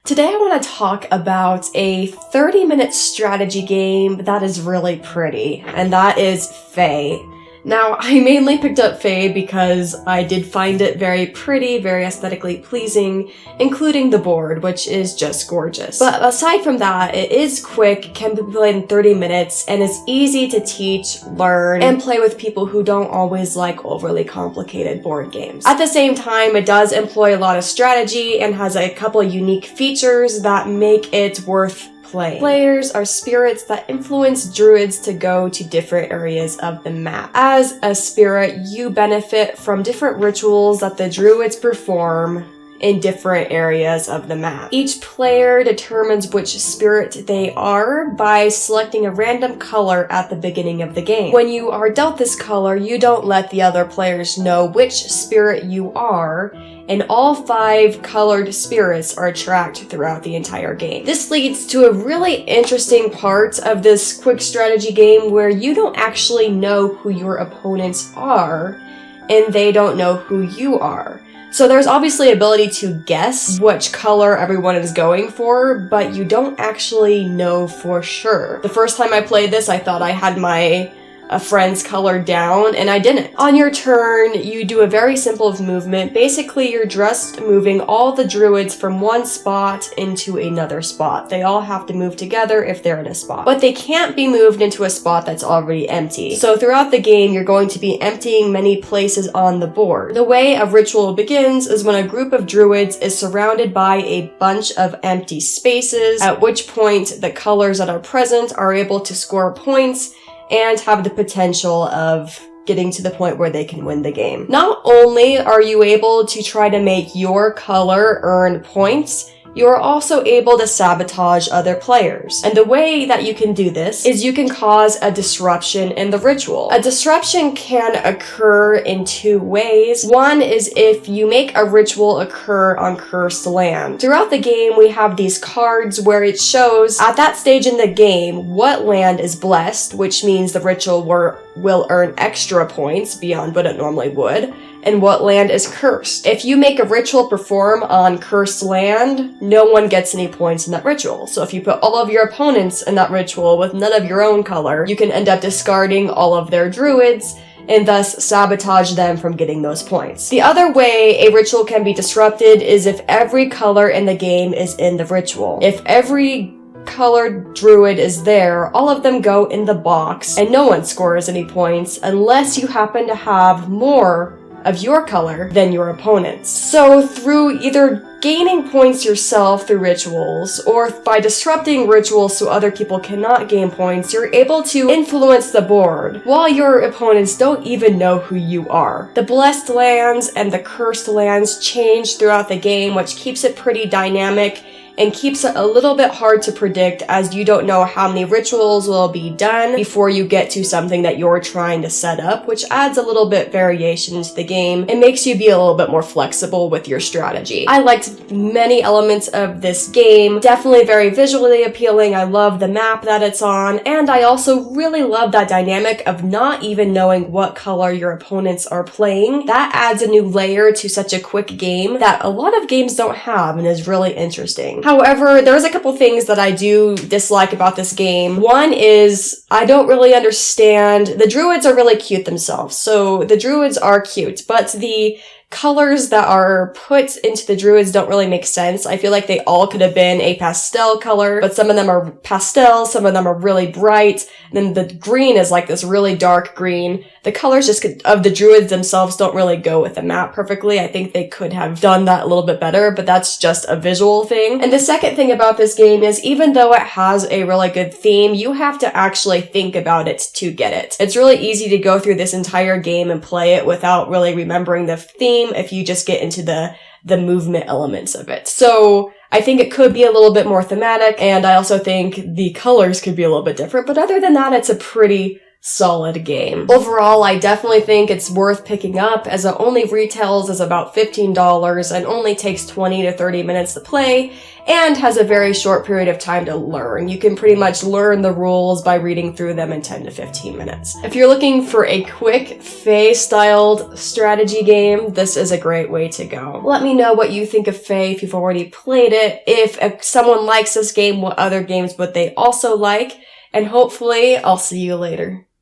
Today I want to talk about a 30-minute strategy game that is really pretty, and that is Fae. Now, I mainly picked up Fae because I did find it very pretty, very aesthetically pleasing, including the board, which is just gorgeous. But aside from that, it is quick, can be played in 30 minutes, and is easy to teach, learn, and play with people who don't always like overly complicated board games. At the same time, it does employ a lot of strategy and has a couple of unique features that make it worth playing. Players are spirits that influence druids to go to different areas of the map. As a spirit, you benefit from different rituals that the druids perform in different areas of the map. Each player determines which spirit they are by selecting a random color at the beginning of the game. When you are dealt this color, you don't let the other players know which spirit you are, and all 5 colored spirits are tracked throughout the entire game. This leads to a really interesting part of this quick strategy game where you don't actually know who your opponents are, and they don't know who you are. So there's obviously ability to guess which color everyone is going for, but you don't actually know for sure. The first time I played this, I thought I had my friend's color down, and I didn't. On your turn, you do a very simple movement. Basically, you're just moving all the druids from one spot into another spot. They all have to move together if they're in a spot. But they can't be moved into a spot that's already empty. So throughout the game, you're going to be emptying many places on the board. The way a ritual begins is when a group of druids is surrounded by a bunch of empty spaces, at which point the colors that are present are able to score points and have the potential of getting to the point where they can win the game. Not only are you able to try to make your color earn points, you are also able to sabotage other players. And the way that you can do this is you can cause a disruption in the ritual. A disruption can occur in 2 ways. One is if you make a ritual occur on cursed land. Throughout the game, we have these cards where it shows at that stage in the game what land is blessed, which means the ritual will earn extra points beyond what it normally would, and what land is cursed. If you make a ritual perform on cursed land, no one gets any points in that ritual. So if you put all of your opponents in that ritual with none of your own color, you can end up discarding all of their druids and thus sabotage them from getting those points. The other way a ritual can be disrupted is if every color in the game is in the ritual. If every colored druid is there, all of them go in the box, and no one scores any points unless you happen to have more of your color than your opponents. So through either gaining points yourself through rituals, or by disrupting rituals so other people cannot gain points, you're able to influence the board while your opponents don't even know who you are. The blessed lands and the cursed lands change throughout the game, which keeps it pretty dynamic and keeps it a little bit hard to predict, as you don't know how many rituals will be done before you get to something that you're trying to set up, which adds a little bit variation into the game and makes you be a little bit more flexible with your strategy. I liked many elements of this game, definitely very visually appealing. I love the map that it's on, and I also really love that dynamic of not even knowing what color your opponents are playing. That adds a new layer to such a quick game that a lot of games don't have and is really interesting. However, there's a couple things that I do dislike about this game. One is I don't really understand. The druids are really cute themselves, so the druids are cute, but the colors that are put into the druids don't really make sense. I feel like they all could have been a pastel color, but some of them are pastel, some of them are really bright, and then the green is like this really dark green. The colors of the druids themselves don't really go with the map perfectly. I think they could have done that a little bit better, but that's just a visual thing. And the second thing about this game is even though it has a really good theme, you have to actually think about it to get it. It's really easy to go through this entire game and play it without really remembering the theme if you just get into the movement elements of it. So I think it could be a little bit more thematic, and I also think the colors could be a little bit different, but other than that, it's a pretty solid game. Overall, I definitely think it's worth picking up, as it only retails as about $15 and only takes 20 to 30 minutes to play, and has a very short period of time to learn. You can pretty much learn the rules by reading through them in 10 to 15 minutes. If you're looking for a quick, Fae-styled strategy game, this is a great way to go. Let me know what you think of Fae if you've already played it. If someone likes this game, what other games would they also like? And hopefully, I'll see you later.